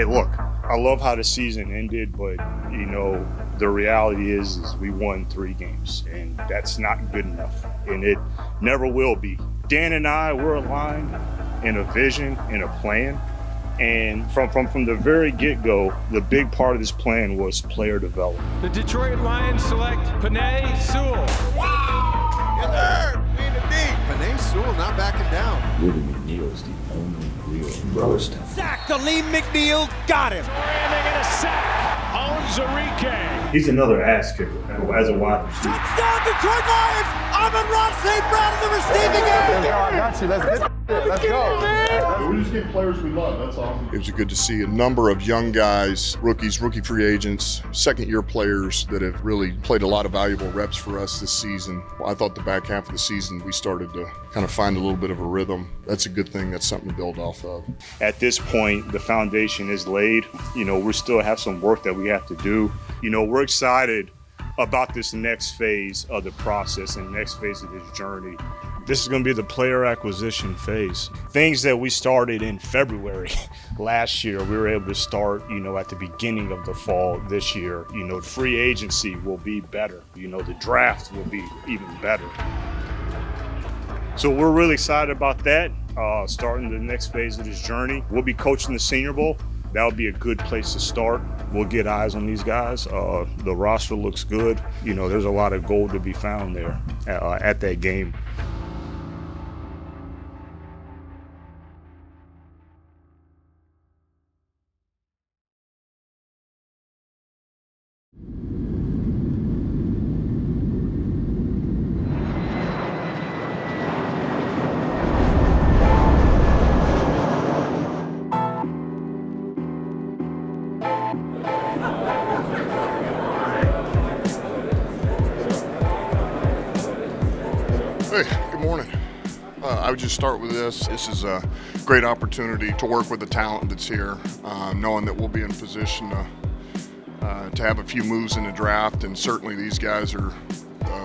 Hey, look, I love how the season ended, but, the reality is we won 3 games, and that's not good enough, and it never will be. Dan and I, we're aligned in a vision, in a plan, and from the very get-go, the big part of this plan was player development. The Detroit Lions select Penei Sewell. Wow! Yes, sir! We in the deep. Penei Sewell not backing down. Willie McNeil is the only real roast. Sack to Lee McNeil. Got him. Landing in a sack. Onwuzurike. He's another ass kicker as a wide receiver. Touchdown, Detroit Lions! Amon-Ra St. Brown in the receiving end. I got you. Let's go. We just get players we love, that's all. It was good to see a number of young guys, rookies, rookie free agents, second-year players that have really played a lot of valuable reps for us this season. I thought the back half of the season we started to kind of find a little bit of a rhythm. That's a good thing. That's something to build off of. At this point, the foundation is laid. We still have some work that we have to do. We're excited about this next phase of the process and next phase of this journey. This is going to be the player acquisition phase. Things that we started in February last year, we were able to start, at the beginning of the fall this year. Free agency will be better. The draft will be even better. So we're really excited about that, starting the next phase of this journey. We'll be coaching the Senior Bowl. That would be a good place to start. We'll get eyes on these guys. The roster looks good. There's a lot of gold to be found there at that game. Hey, good morning. I would just start with this. This is a great opportunity to work with the talent that's here, knowing that we'll be in a position to have a few moves in the draft, and certainly these guys are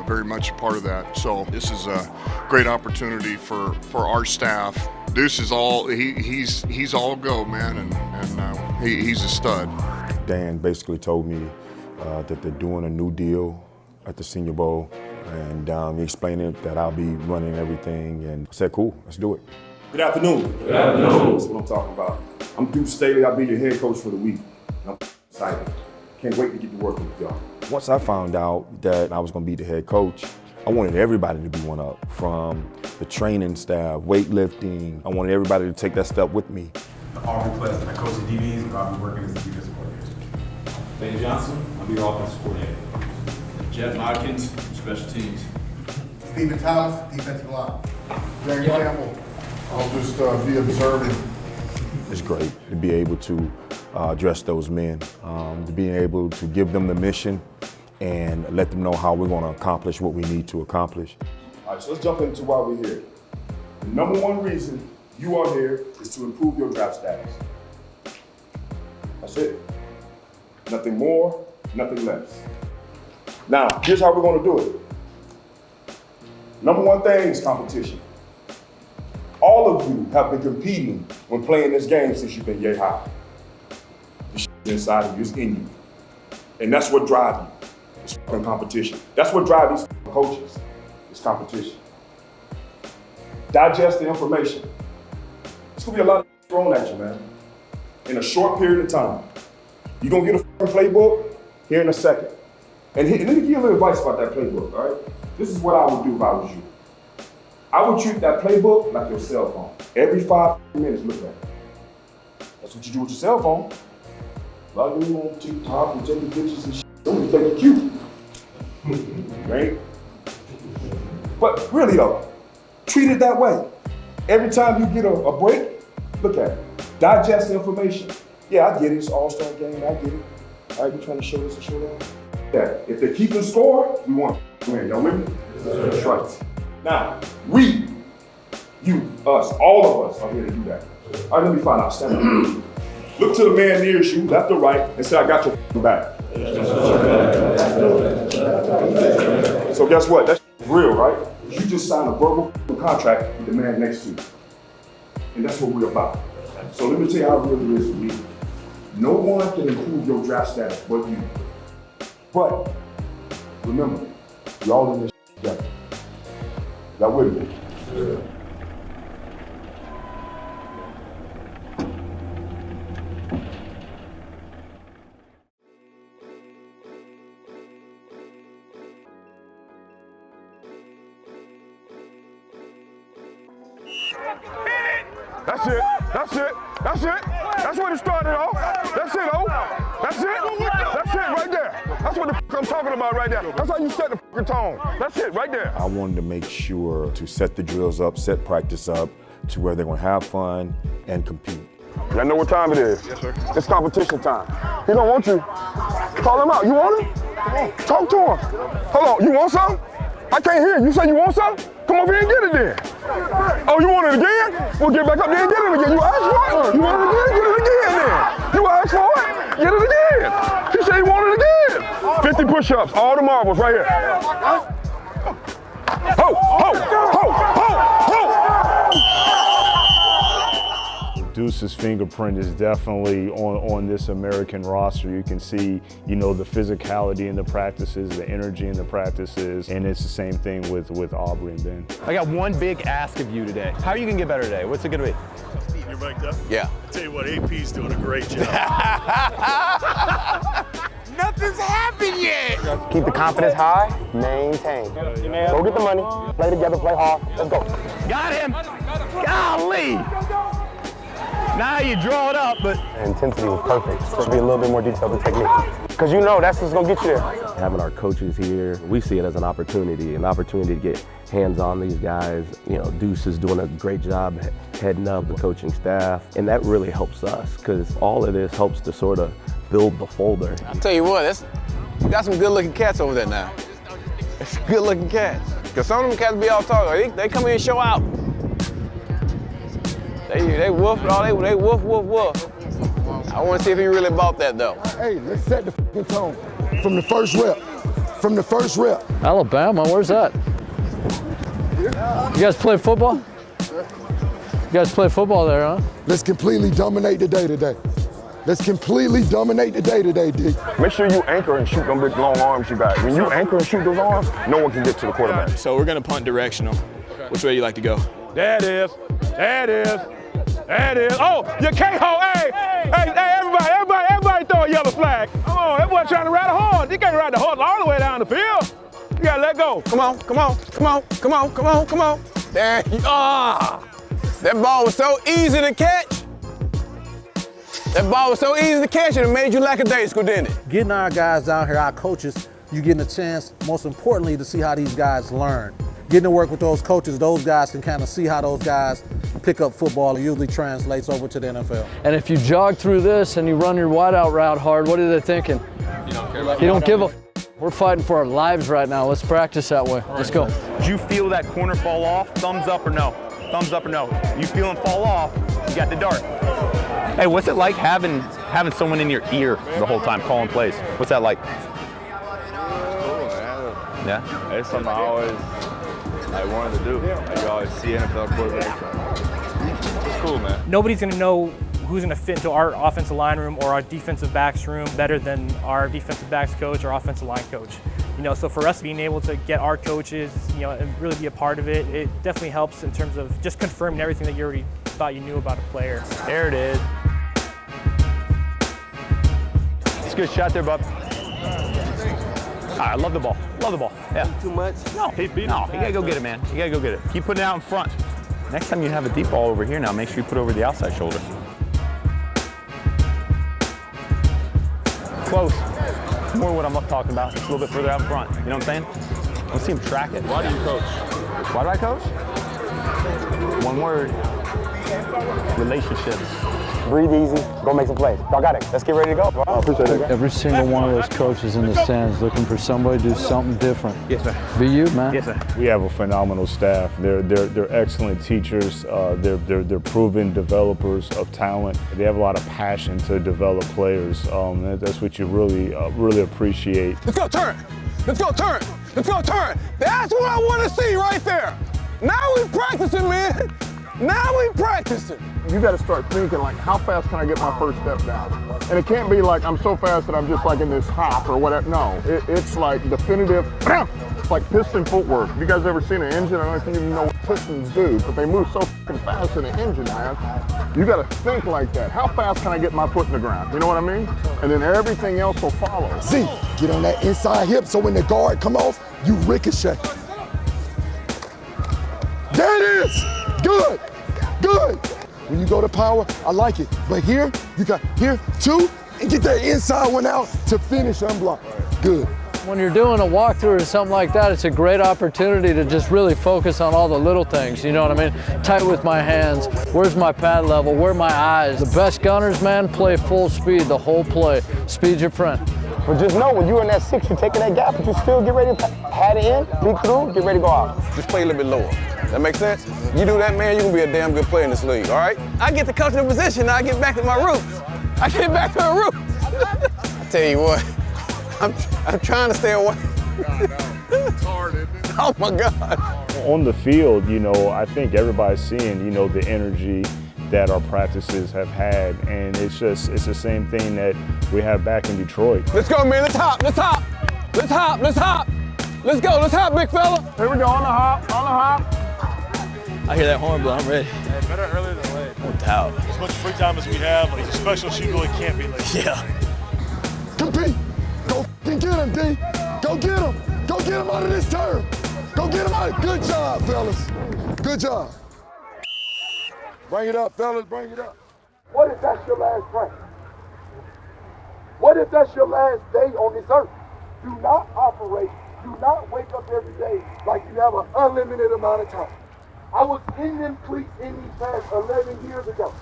very much a part of that. So this is a great opportunity for our staff. Deuce is all he's all go, man, and he's a stud. Dan basically told me that they're doing a new deal at the Senior Bowl. And he explained it that I'll be running everything, and I said, cool, let's do it. Good afternoon. Good afternoon. That's what I'm talking about. I'm Deuce Staley. I'll be your head coach for the week. I'm excited. Can't wait to get to work with y'all. Once I found out that I was going to be the head coach, I wanted everybody to be one up, from the training staff, weightlifting. I wanted everybody to take that step with me. I'll request my coach of DBs, and I'll be working as a defensive coordinator. Ben Johnson, I'll be your offensive coordinator. Jeff Hodkins, special teams. Stephen Thomas, defensive line. Jack Campbell, I'll just be observing. It's great to be able to address those men, to be able to give them the mission and let them know how we're going to accomplish what we need to accomplish. All right, so let's jump into why we're here. The number one reason you are here is to improve your draft status. That's it. Nothing more, nothing less. Now, here's how we're going to do it. Number one thing is competition. All of you have been competing when playing this game since you've been yay high. The shit inside of you is in you. And that's what drives you. It's fucking competition. That's what drives these fucking coaches. It's competition. Digest the information. It's going to be a lot of thrown at you, man. In a short period of time. You're going to get a fucking playbook here in a second. And let me give you a little advice about that playbook, all right? This is what I would do if I was you. I would treat that playbook like your cell phone. Every 5 minutes, look at it. That's what you do with your cell phone. Log in on TikTok and taking pictures and shit. Don't think you're cute. Right? But really though, treat it that way. Every time you get a break, look at it. Digest the information. Yeah, I get it. It's All-Star game. I get it. All right, we're trying to show this and show that. Yeah, if they keep the score, we want to win. Y'all with me? That's right. Now, we, you, us, all of us are here to do that. All right, let me find out. Stand up. Look to the man nearest you, left or right, and say, I got your back. So guess what? That's real, right? You just signed a verbal contract with the man next to you. And that's what we're about. So let me tell you how real it is for me. No one can improve your draft status but you. But remember, we all in this together. Y'all with me? Yeah. That's it. That's it. That's it. That's when it started off. That's it, oh. That's it. That's it right there. That's what the I'm talking about right there. That's how you set the tone. That's it right there. I wanted to make sure to set the drills up, set practice up to where they're going to have fun and compete. Y'all know what time it is? Yes, sir. It's competition time. He don't want you. Call him out. You want him? Come on. Talk to him. Hold on. You want something? I can't hear you. You say you want something? Come over here and get it then. Oh, you want it again? We'll get back up there and get it again. You asked for it? You want it again? Get it again then. You asked for it? Get it again. He said he wanted it again. 50 push-ups, all the marbles right here. Ho, ho, ho, ho, ho. Deuce's fingerprint is definitely on this American roster. You can see, you know, the physicality in the practices, the energy in the practices, and it's the same thing with Aubrey and Ben. I got one big ask of you today. How are you gonna get better today? What's it gonna be? You're mic'd up? Yeah. I'll tell you what, AP's doing a great job. Nothing's happened yet. Keep the confidence high, maintain. Go get the money, play together, play hard. Let's go. Got him! Golly! Now you draw it up, but The intensity was perfect. It's supposed to be a little bit more detailed the technique. Because you know that's what's going to get you there. Having our coaches here, we see it as an opportunity to get hands on these guys. You know, Deuce is doing a great job heading up the coaching staff, and that really helps us because all of this helps to sort of build the folder. I'll tell you what, we got some good-looking cats over there now. It's good-looking cats. Because some of them cats be all talking. They come in and show out. They woof, they woof, woof, woof. I want to see if he really bought that, though. Hey, let's set the tone from the first rep. From the first rep. Alabama, where's that? You guys play football? You guys play football there, huh? Let's completely dominate the day today. Let's completely dominate the day today, D. Make sure you anchor and shoot them big long arms you got. When you anchor and shoot those arms, no one can get to the quarterback. So we're gonna punt directional. Which way you like to go? There it is. There it is. There it is. Oh, you can't hold. Hey, everybody throw a yellow flag. Come on, that boy trying to ride a horse. You can't ride the horse all the way down the field. You gotta let go. Come on, come on, come on, come on, come on, come on. There you are. That ball was so easy to catch. That ball was so easy to catch and it made you lackadaisical, didn't it? Getting our guys down here, our coaches, you getting a chance, most importantly, to see how these guys learn. Getting to work with those coaches, those guys can kind of see how those guys pick up football and usually translates over to the NFL. And if you jog through this and you run your wideout route hard, what are they thinking? You don't care about. You don't give a. We're fighting for our lives right now. Let's practice that way. Let's go. Did you feel that corner fall off? Thumbs up or no? Thumbs up or no? You feel him fall off, you got the dart. Hey, what's it like having someone in your ear the whole time calling plays? What's that like? Yeah? It's something I wanted to do. Like you always see NFL quarterbacks. It's cool, man. Nobody's going to know who's going to fit into our offensive line room or our defensive backs room better than our defensive backs coach or offensive line coach. You know, so for us being able to get our coaches, you know, and really be a part of it, it definitely helps in terms of just confirming everything that you already thought you knew about a player. There it is. It's a good shot there, bub. I love the ball. Love the ball. Yeah. Too much? No, you gotta go get it, man. You gotta go get it. Keep putting it out in front. Next time you have a deep ball over here now, make sure you put it over the outside shoulder. Close. More what I'm talking about. It's a little bit further out in front. You know what I'm saying? Let's see him track it. Why do you coach? Why do I coach? One word. Relationships. Breathe easy, go make some plays. Y'all got it. Let's get ready to go. I appreciate it. Every single one of those coaches in the stands looking for somebody to do something different. Yes, sir. Be you, man. Yes, sir. We have a phenomenal staff. They're excellent teachers. They're proven developers of talent. They have a lot of passion to develop players. That's what you really appreciate. Let's go turn. Let's go turn. Let's go turn. That's what I want to see right there. Now we're practicing, man. Now we practicing. You got to start thinking like, how fast can I get my first step down? And it can't be like I'm so fast that I'm just like in this hop or whatever. No, it's like definitive. It's like piston footwork. Have you guys ever seen an engine? I don't know if you even know what pistons do, but they move so fucking fast in an engine, man. You got to think like that. How fast can I get my foot in the ground? You know what I mean? And then everything else will follow. Z, get on that inside hip so when the guard come off, you ricochet. There it is. Good. Good. When you go to power, I like it. But here, you got here, 2, and get that inside one out to finish unblocked. Good. When you're doing a walkthrough or something like that, it's a great opportunity to just really focus on all the little things, you know what I mean? Tight with my hands, where's my pad level, where are my eyes? The best gunners, man, play full speed the whole play. Speed's your friend. But just know when you're in that 6, you're taking that gap, but you still get ready to head in, peek through, get ready to go out. Just play a little bit lower. That makes sense? You do that, man, you're gonna be a damn good player in this league, all right? I get the comfortable position, now I get back to my roots. I get back to the roots. I tell you what, I'm trying to stay away. It's hard, isn't it? Oh my God. On the field, you know, I think everybody's seeing, you know, the energy that our practices have had, and it's the same thing that we have back in Detroit. Let's go, man, let's hop, let's hop. Let's hop, let's hop. Let's go, let's hop, big fella. Here we go, on the hop, on the hop. I hear that horn blow, I'm ready. Hey, better early than late. No doubt. As much free time as we have, like, special shoot really can't be late. Yeah. Compete. Go f***ing get him, D. Go get him. Go get him out of this turn. Go get him out. Good job, fellas. Good job. Bring it up, fellas, bring it up. What if that's your last practice? What if that's your last day on this earth? Do not operate, do not wake up every day like you have an unlimited amount of time. I was in them cleats in these past 11 years ago.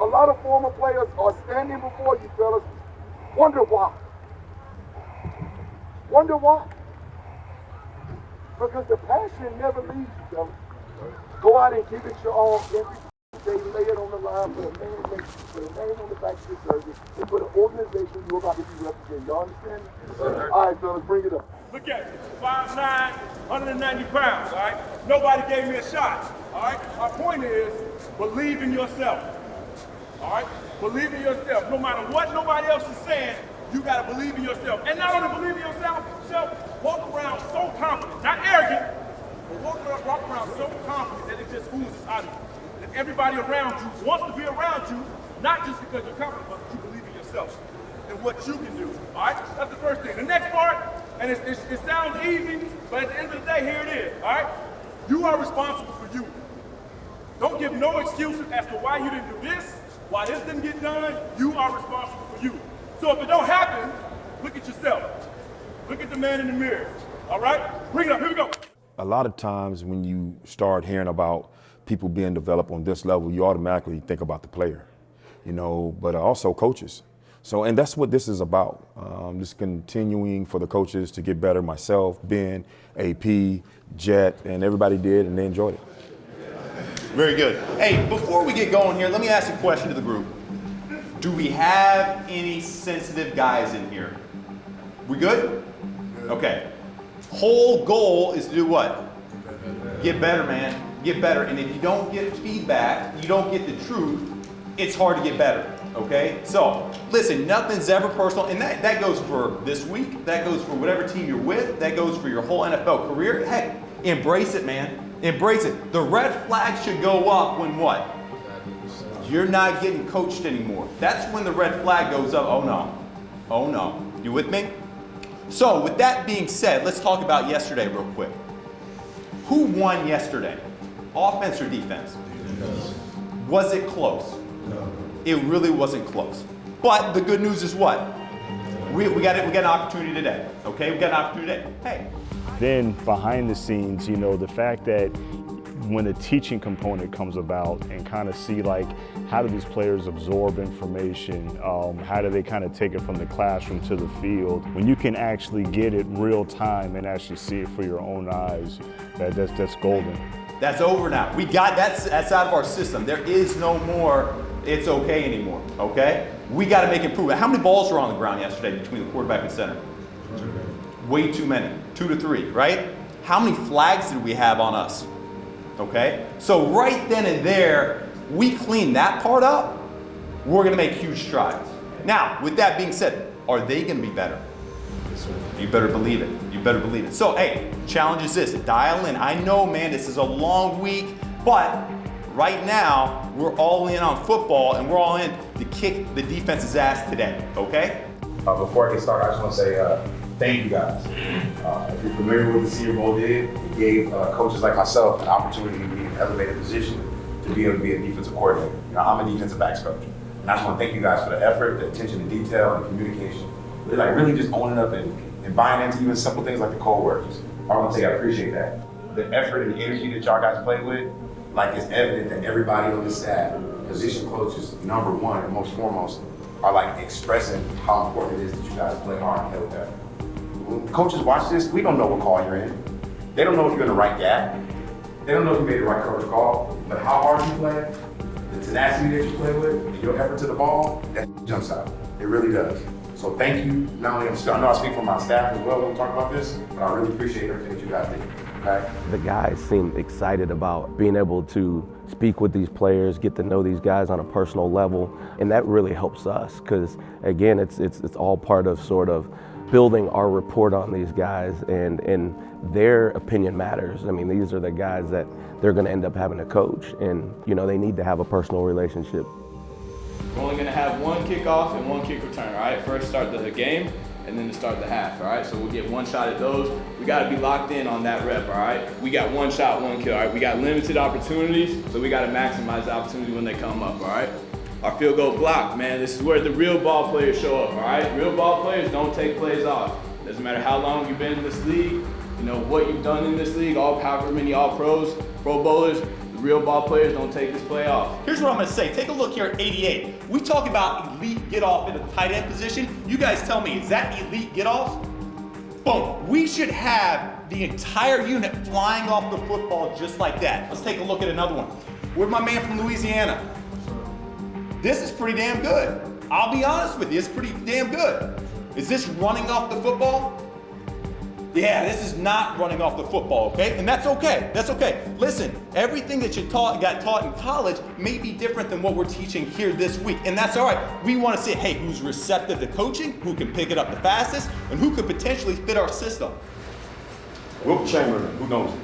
A lot of former players are standing before you, fellas. Wonder why. Wonder why. Because the passion never leaves you, fellas. Go out and give it your all every day, lay it on the line, put a name on the back of your jersey, and put an organization you're about to be representing. Y'all understand? All right, fellas, bring it up. Look at me, 5'9", 190 pounds, all right? Nobody gave me a shot, all right? My point is, believe in yourself, all right? Believe in yourself. No matter what nobody else is saying, you gotta believe in yourself. And not only believe in yourself, walk around so confident, not arrogant, but walk around so confident that it just oozes out of you. That everybody around you wants to be around you, not just because you're confident, but you believe in yourself and what you can do, all right? That's the first thing. The next part, and it sounds easy, but at the end of the day, here it is, all right? You are responsible for you. Don't give no excuses as to why you didn't do this, why this didn't get done. You are responsible for you. So if it don't happen, look at yourself. Look at the man in the mirror, all right? Bring it up, here we go. A lot of times when you start hearing about people being developed on this level, you automatically think about the player, you know, but also coaches. So, and that's what this is about. Just continuing for the coaches to get better. Myself, Ben, AP, Jet, and everybody did, and they enjoyed it. Very good. Hey, before we get going here, let me ask a question to the group. Do we have any sensitive guys in here? We good? Okay. Whole goal is to do what? Get better, man. Get better. And if you don't get feedback, you don't get the truth, it's hard to get better. Okay? So, listen, nothing's ever personal. And that goes for this week. That goes for whatever team you're with. That goes for your whole NFL career. Heck, embrace it, man. Embrace it. The red flag should go up when what? You're not getting coached anymore. That's when the red flag goes up. Oh no. Oh no. You with me? So, with that being said, let's talk about yesterday real quick. Who won yesterday? Offense or defense? Was it close? No. It really wasn't close. But the good news is what? We got an opportunity today. Okay, we got an opportunity today. Hey. Then behind the scenes, you know, the fact that when the teaching component comes about and kind of see like how do these players absorb information, how do they kind of take it from the classroom to the field, when you can actually get it real time and actually see it for your own eyes, that's golden. That's over now. We got that's out of our system. There is no more it's okay anymore, okay? We got to make improvement. How many balls were on the ground yesterday between the quarterback and center? Way too many, 2 to 3, right? How many flags did we have on us? okay? So right then and there, we clean that part up, we're gonna make huge strides. Now, with that being said, are they gonna be better? You better believe it. You better believe it. So, hey, challenge is this, dial in. I know, man, this is a long week, but right now, we're all in on football and we're all in to kick the defense's ass today, okay? Before I get started, I just want to say thank you guys. If you're familiar with what the Senior Bowl did, it gave coaches like myself an opportunity to be in an elevated position to be able to be a defensive coordinator. You know, I'm a defensive backs coach. And I just want to thank you guys for the effort, the attention to detail, and communication. Really just owning up and buying into even simple things like the code words. I want to say I appreciate that. The effort and the energy that y'all guys play with, like it's evident that everybody on the staff, position coaches, number one and most foremost, are like expressing how important it is that you guys play hard and play with effort. When coaches watch this, we don't know what call you're in. They don't know if you're in the right gap. They don't know if you made the right coverage call, but how hard you play, the tenacity that you play with, and your effort to the ball, that jumps out. It really does. So thank you. Not only I know I speak for my staff as well when we talk about this, but I really appreciate everything that you guys did. Okay? The guys seem excited about being able to speak with these players, get to know these guys on a personal level, and that really helps us because, again, it's all part of sort of building our report on these guys, and their opinion matters. I mean, these are the guys that they're going to end up having to coach, and you know they need to have a personal relationship. We're only going to have one kickoff and one kick return, all right? First start the game and then to start the half, all right? So we'll get one shot at those. We got to be locked in on that rep, all right? We got one shot, one kill, all right? We got limited opportunities, so we got to maximize the opportunity when they come up, all right? Our field goal block, man, this is where the real ball players show up, all right? Real ball players don't take plays off. Doesn't matter how long you've been in this league, you know, what you've done in this league, however many all-pros, pro bowlers, the real ball players don't take this play off. Here's what I'm gonna say. Take a look here at 88. We talk about elite get off in a tight end position. You guys tell me, is that elite get off? Boom. We should have the entire unit flying off the football just like that. Let's take a look at another one. Where's my man from Louisiana? This is pretty damn good. I'll be honest with you, it's pretty damn good. Is this running off the football? Yeah, this is not running off the football, okay? And that's okay, that's okay. Listen, everything that you got taught in college may be different than what we're teaching here this week, and that's all right. We want to see, hey, who's receptive to coaching, who can pick it up the fastest, and who could potentially fit our system. Wilt Chamberlain, who knows it?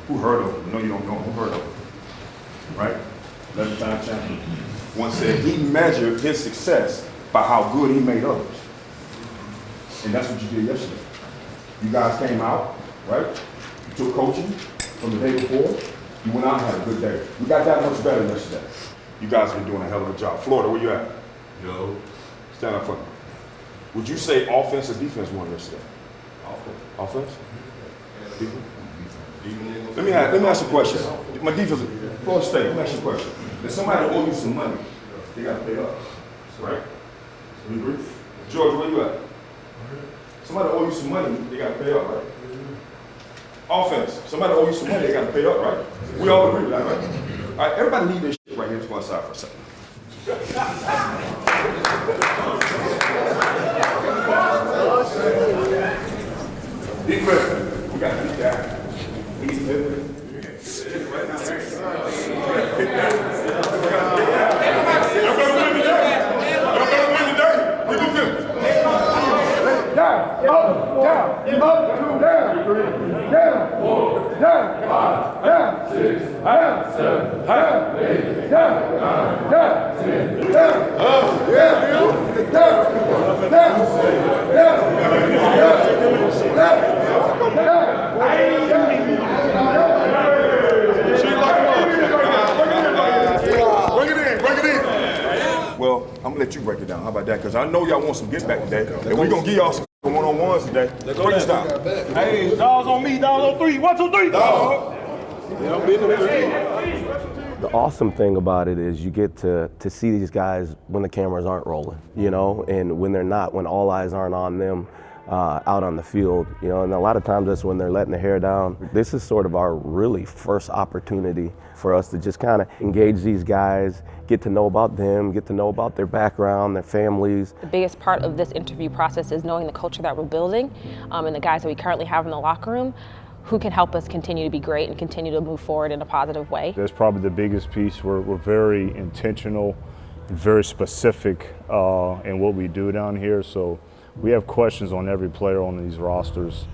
Who heard of him? No, you don't know him. Who heard of him? Right? 11-time champion. Once said he measured his success by how good he made others. And that's what you did yesterday. You guys came out, right? You took coaching from the day before. You went out and had a good day. You got that much better yesterday. You guys have been doing a hell of a job. Florida, where you at? Yo. Stand up for me. Would you say offense or defense won yesterday? Offense. Defense? Let me ask you a question. My defense, Florida State, let me ask you a question. If somebody owe you some money, they got to pay up, right? You agree? George, where you at? Somebody owe you some money, they got to pay up, right? Offense, somebody owe you some money, they got to pay up, right? We all agree with that, right? All right, everybody leave this shit right here to one side for a second. Defense, we got to beat that. He's good. Right now, Well, I'm gonna let you break it down. How about that? Because I know y'all want some get back today, and we're gonna give y'all some one-on-ones today. Break this down. Hey, dogs on me, dogs on three. 1, 2, 3. Dog. The awesome thing about it is you get to see these guys when the cameras aren't rolling, you know, and when they're not, when all eyes aren't on them out on the field, you know, and a lot of times that's when they're letting their hair down. This is sort of our really first opportunity for us to just kind of engage these guys, get to know about them, get to know about their background, their families. The biggest part of this interview process is knowing the culture that we're building and the guys that we currently have in the locker room. who can help us continue to be great and continue to move forward in a positive way. That's probably the biggest piece. We're very intentional, very specific in what we do down here. So we have questions on every player on these rosters.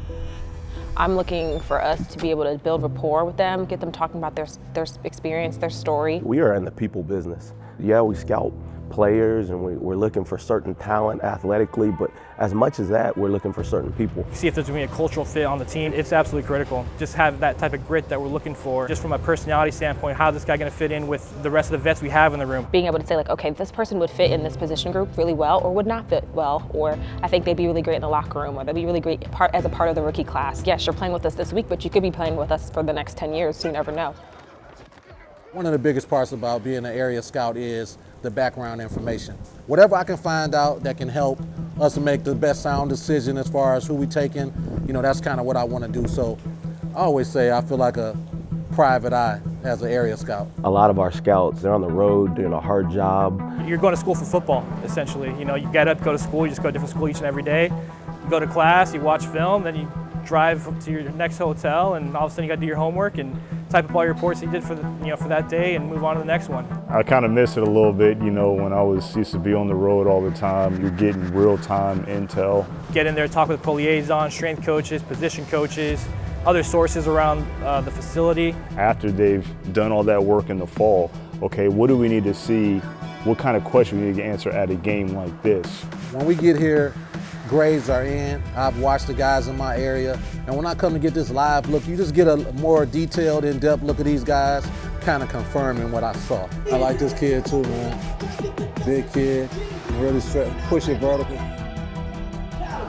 I'm looking for us to be able to build rapport with them, get them talking about their experience, their story. We are in the people business. Yeah, we scout players and we're looking for certain talent athletically, but as much as that, we're looking for certain people. See if there's going to be a cultural fit on the team. It's absolutely critical. Just have that type of grit that we're looking for. Just from a personality standpoint, how is this guy going to fit in with the rest of the vets we have in the room? Being able to say like, okay, this person would fit in this position group really well or would not fit well, or I think they'd be really great in the locker room, or they'd be really great as a part of the rookie class. Yes, you're playing with us this week, but you could be playing with us for the next 10 years, so you never know. One of the biggest parts about being an area scout is the background information. Whatever I can find out that can help us to make the best sound decision as far as who we taking, that's kind of what I want to do. So I always say I feel like a private eye as an area scout. A lot of our scouts, they're on the road doing a hard job. You're going to school for football, essentially. You get up, go to school, you just go to a different school each and every day. You go to class, you watch film, then you drive to your next hotel, and all of a sudden you got to do your homework and type up all your reports you did for for that day and move on to the next one. I kind of miss it a little bit, when I used to be on the road all the time. You're getting real-time intel. Get in there, talk with pro liaisons, strength coaches, position coaches, other sources around the facility. After they've done all that work in the fall, okay, what do we need to see? What kind of question we need to answer at a game like this? When we get here, grades are in. I've watched the guys in my area, and when I come to get this live look, you just get a more detailed, in-depth look at these guys, kind of confirming what I saw. I like this kid too, man. Big kid, really push it vertical.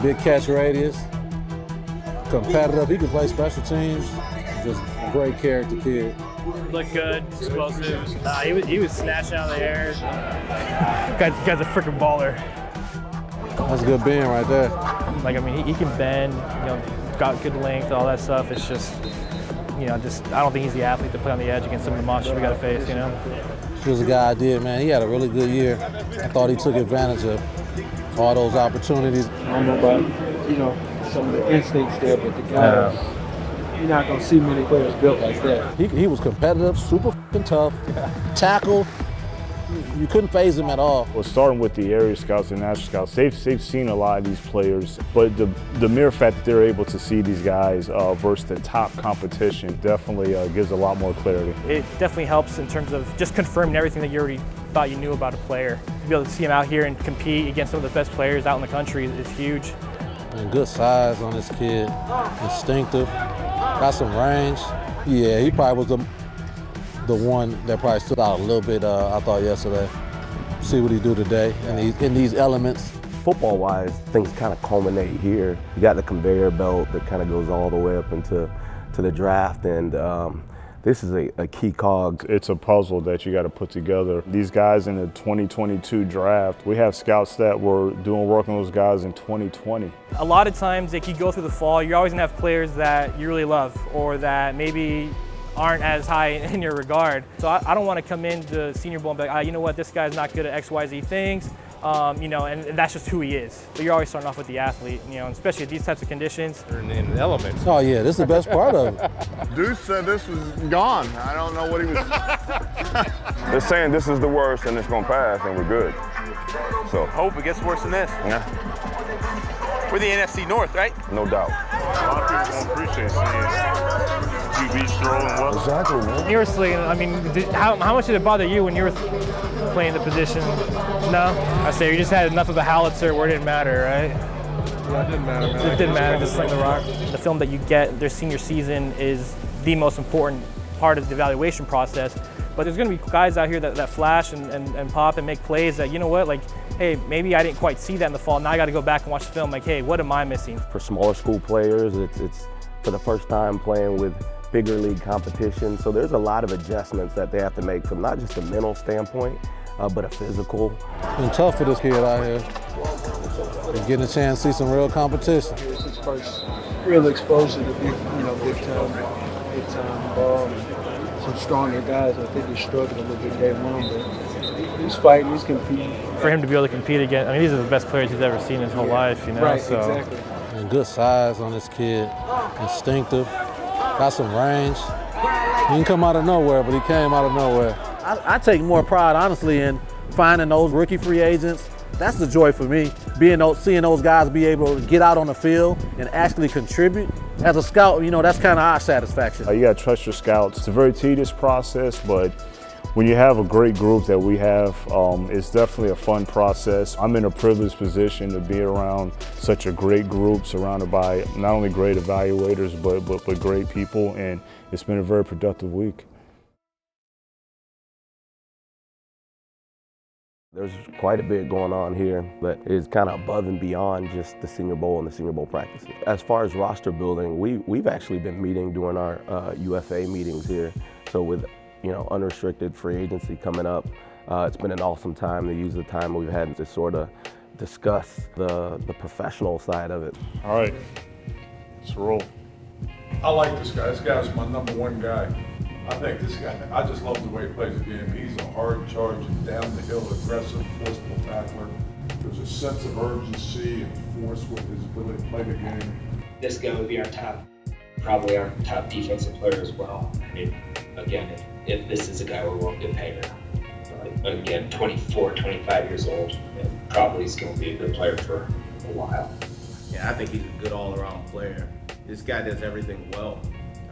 Big catch radius, competitive. He can play special teams. Just a great character kid. Looked good, explosive. He was snatching out of the air. Guy's a freaking baller. That's a good bend right there. He can bend, got good length, all that stuff. It's just, I don't think he's the athlete to play on the edge against some of the monsters we got to face, He was a guy I did, man. He had a really good year. I thought he took advantage of all those opportunities. I don't know about, some of the instincts there, but the guy, you're not going to see many players built like that. He was competitive, super f***ing tough, tackle. You couldn't phase him at all. Well, starting with the area scouts and national scouts, they've seen a lot of these players, but the mere fact that they're able to see these guys versus the top competition definitely gives a lot more clarity. It definitely helps in terms of just confirming everything that you already thought you knew about a player. To be able to see him out here and compete against some of the best players out in the country is huge. And good size on this kid, instinctive, got some range. Yeah, he probably was the one that probably stood out a little bit, I thought, yesterday. See what he do today in these elements. Football-wise, things kind of culminate here. You got the conveyor belt that kind of goes all the way up into the draft, and this is a key cog. It's a puzzle that you got to put together. These guys in the 2022 draft, we have scouts that were doing work on those guys in 2020. A lot of times, like, you go through the fall, you're always gonna have players that you really love, or that maybe aren't as high in your regard. So I don't want to come into Senior Bowl and be like, you know what, this guy's not good at X, Y, Z things, and that's just who he is. But you're always starting off with the athlete, and especially at these types of conditions. In the elements. Oh yeah, this is the best part of it. Deuce said this was gone. I don't know what he was. They're saying this is the worst and it's gonna pass and we're good. So hope it gets worse than this. Yeah. We're the NFC North, right? No doubt. A lot of people don't appreciate seeing QBs throwing well. Exactly, man. You were slinging, how much did it bother you when you were playing the position? No? I say you just had enough of a howitzer where it didn't matter, right? Yeah, it didn't matter, man. It didn't matter, just sling the rock. The film that you get their senior season is the most important part of the evaluation process. But there's going to be guys out here that flash and pop and make plays that, you know what, like, hey, maybe I didn't quite see that in the fall. Now I got to go back and watch the film. Like, hey, what am I missing? For smaller school players, it's for the first time playing with bigger league competition. So there's a lot of adjustments that they have to make from not just a mental standpoint, but a physical. It's been tough for this kid out here. He's getting a chance to see some real competition. It's his first real exposure to big time ball. And some stronger guys. I think he's struggled a little bit game one, but he's fighting, he's competing. For him to be able to compete again, these are the best players he's ever seen in his whole life, Right, so. exactly. And good size on this kid, instinctive, got some range. He didn't come out of nowhere, but he came out of nowhere. I take more pride, honestly, in finding those rookie free agents. That's the joy for me, seeing those guys be able to get out on the field and actually contribute. As a scout, you know, that's kind of our satisfaction. You got to trust your scouts. It's a very tedious process, but when you have a great group that we have, it's definitely a fun process. I'm in a privileged position to be around such a great group, surrounded by not only great evaluators, but great people, and it's been a very productive week. There's quite a bit going on here that is kind of above and beyond just the Senior Bowl and the Senior Bowl practices. As far as roster building, we've actually been meeting during our UFA meetings here. So with unrestricted free agency coming up, it's been an awesome time to use the time we've had to sort of discuss the professional side of it. All right, let's roll. I like this guy. This guy's my number one guy. I think this guy, I just love the way he plays the game. He's a hard-charging, down-the-hill, aggressive, forceful tackler. There's a sense of urgency and force with his ability to play the game. This guy would be probably our top defensive player as well. I mean, again, if this is a guy we're willing to pay now. Again, 24, 25 years old, and probably is going to be a good player for a while. Yeah, I think he's a good all-around player. This guy does everything well.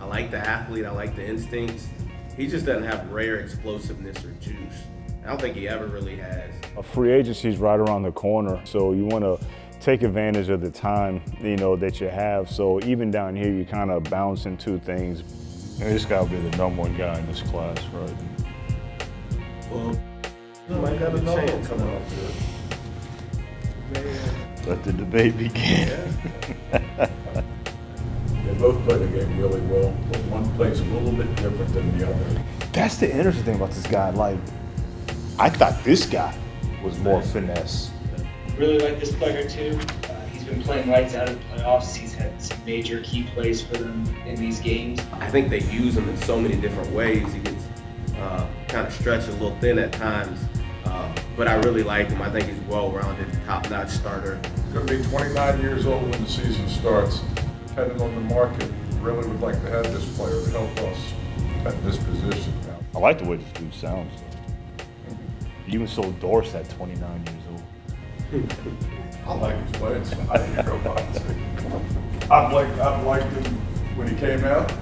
I like the athlete, I like the instincts. He just doesn't have rare explosiveness or juice. I don't think he ever really has. A free agency is right around the corner, so you want to take advantage of the time that you have. So even down here, you kind of bounce into things. And this guy will be the number one guy in this class, right? Well, you might have another one coming up here. Let the debate begin. They both play the game really well, but one plays a little bit different than the other. That's the interesting thing about this guy. Like, I thought this guy was more finesse. Really like this player too. He's been playing lights out in the playoffs. He's had some major key plays for them in these games. I think they use him in so many different ways. He gets kind of stretched a little thin at times, but I really like him. I think he's well-rounded, top-notch starter. He's going to be 29 years old when the season starts. Depending on the market, really would like to have this player to help us at this position now. I like the way this dude sounds. Even so, Doris at 29 years old. I like his playing style. I think I've liked him when he came out.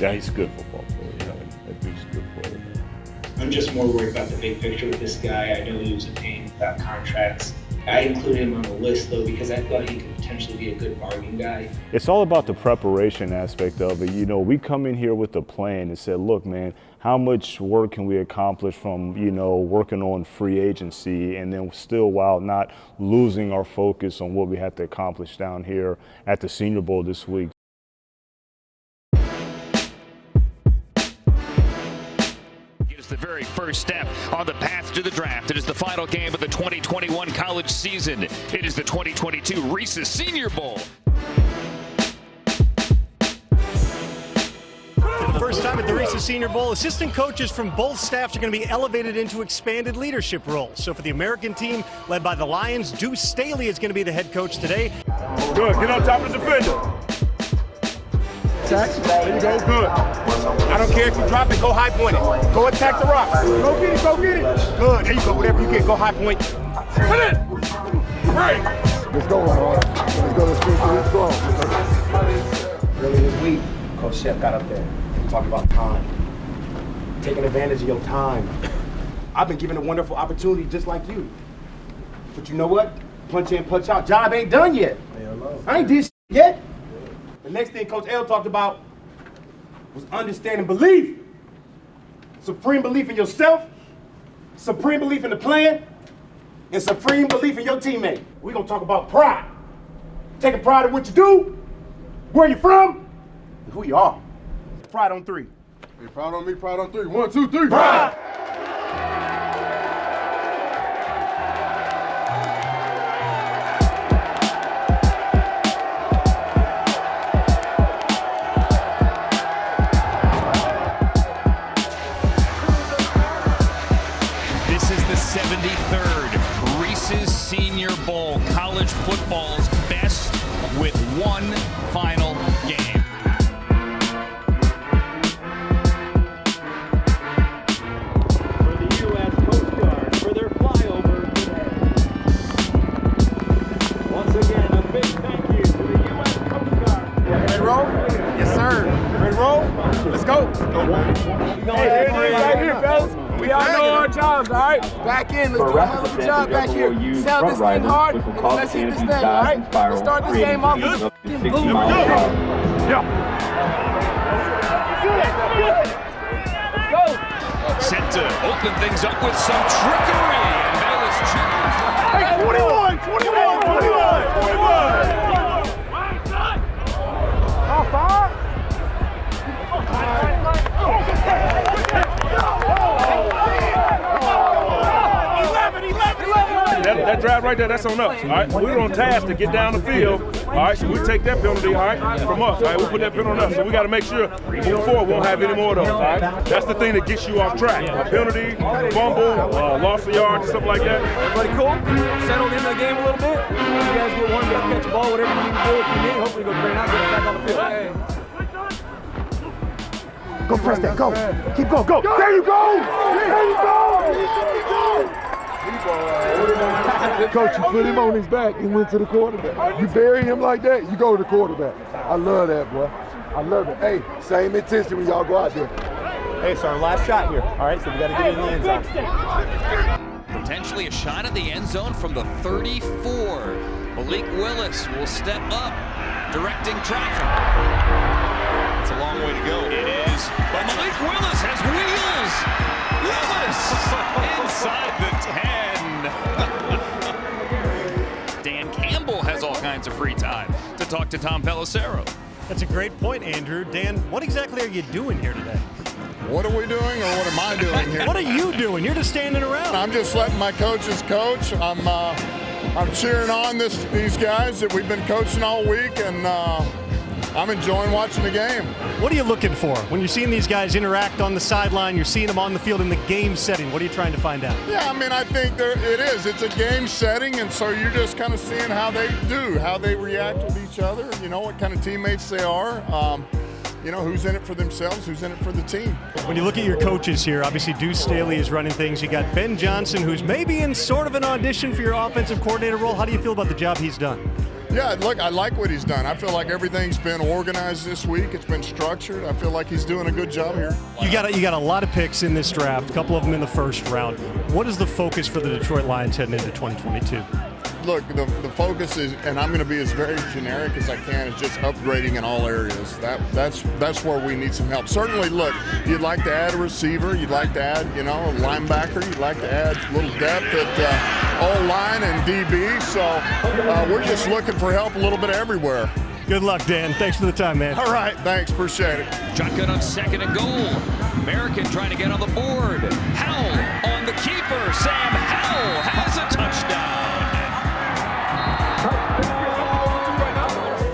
Yeah, he's a good football player. Yeah, that dude's a good player. I'm just more worried about the big picture with this guy. I know he was a pain without contracts. I included him on the list though because I thought he could potentially be a good bargain guy. It's all about the preparation aspect of it. We come in here with a plan and said, look, man, how much work can we accomplish from, working on free agency and then still while not losing our focus on what we have to accomplish down here at the Senior Bowl this week. The very first step on the path to the draft. It is the final game of the 2021 college season. It is the 2022 Reese's Senior Bowl. For the first time at the Reese's Senior Bowl, assistant coaches from both staffs are going to be elevated into expanded leadership roles. So for the American team, led by the Lions, Deuce Staley is going to be the head coach today. Good, get on top of the defender. There you go, good. I don't care if you drop it, go high point it. Go attack the rock. Go get it, go get it. Good, there you go, whatever you get, go high point. Hit it! Right. Let's go, Ron. Let's go, let's go. Early this week, Coach Shep got up there and talked about time. Taking advantage of your time. I've been given a wonderful opportunity just like you. But you know what? Punch in, punch out. Job ain't done yet. I ain't did yet. The next thing Coach L talked about was understanding belief. Supreme belief in yourself, supreme belief in the plan, and supreme belief in your teammate. We're gonna talk about pride. Taking pride in what you do, where you from, and who you are. Pride on three. Hey, pride on me, pride on three. 1, 2, 3. Pride! This is the 73rd Reese's Senior Bowl, college football's best with one final game. y'all know our jobs, all right? Back in, let's do a hell of a job back here. Sell this thing hard, and then let's hit this thing, all right? Let's start this game off. Boom. Set to open things up with some trickery. And Bayless cheers. Hey, 21. How far? That drive right there, that's on us, all right? We were on task to get down the field, all right? So we take that penalty, all right, from us, all right? We put that penalty on us, so we got to make sure moving forward we won't have any more of those, all right? That's the thing that gets you off track. A penalty, fumble, loss of yards, stuff like that. Everybody cool? Settled into the game a little bit? You guys get warmed up, catch the ball, whatever you need to do. If you need, hopefully go train out, get back on the field. Go press that, go. Keep going, go. There you go. There you go. Coach, you put him on his back and went to the quarterback. You bury him like that, you go to the quarterback. I love that, boy. I love it. Hey, same intensity when y'all go out there. Hey, it's our last shot here. All right, so we got to get in the end zone. Potentially a shot at the end zone from the 34. Malik Willis will step up, directing traffic. It's a long way to go. It is, but Malik Willis has wheels. Willis inside the 10. Dan Campbell has all kinds of free time to talk to Tom Pelissero. That's a great point, Andrew. Dan, what exactly are you doing here today? What are we doing, or what am I doing here? What are you doing? You're just standing around. I'm just letting my coaches coach. I'm cheering on these guys that we've been coaching all week, and I'm enjoying watching the game. What are you looking for when you're seeing these guys interact on the sideline? You're seeing them on the field in the game setting. What are you trying to find out? Yeah, I mean, I think it is. It's a game setting, and so you're just kind of seeing how they do, how they react with each other. You know what kind of teammates they are. You know, who's in it for themselves, who's in it for the team. When you look at your coaches here, obviously Deuce Staley is running things. You got Ben Johnson, who's maybe in sort of an audition for your offensive coordinator role. How do you feel about the job he's done? Yeah, look, I like what he's done. I feel like everything's been organized this week. It's been structured. I feel like he's doing a good job here. You got a lot of picks in this draft, a couple of them in the first round. What is the focus for the Detroit Lions heading into 2022? Look, the focus is, and I'm going to be as very generic as I can, is just upgrading in all areas. That's where we need some help. Certainly, look, you'd like to add a receiver, you'd like to add, you know, a linebacker, you'd like to add a little depth at O-line and DB. So we're just looking for help a little bit everywhere. Good luck, Dan. Thanks for the time, man. All right, thanks. Appreciate it. Shotgun on 2nd and goal. American trying to get on the board. Howell on the keeper. Sam Howell has a touchdown.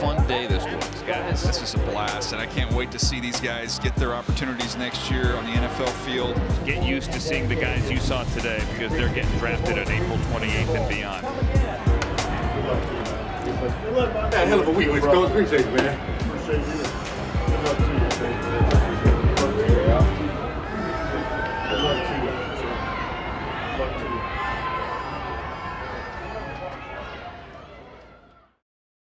Fun day this was, guys. This is a blast, and I can't wait to see these guys get their opportunities next year on the NFL field. Get used to seeing the guys you saw today because they're getting drafted on April 28th and beyond. Hell of a week, Coach. Appreciate it, man.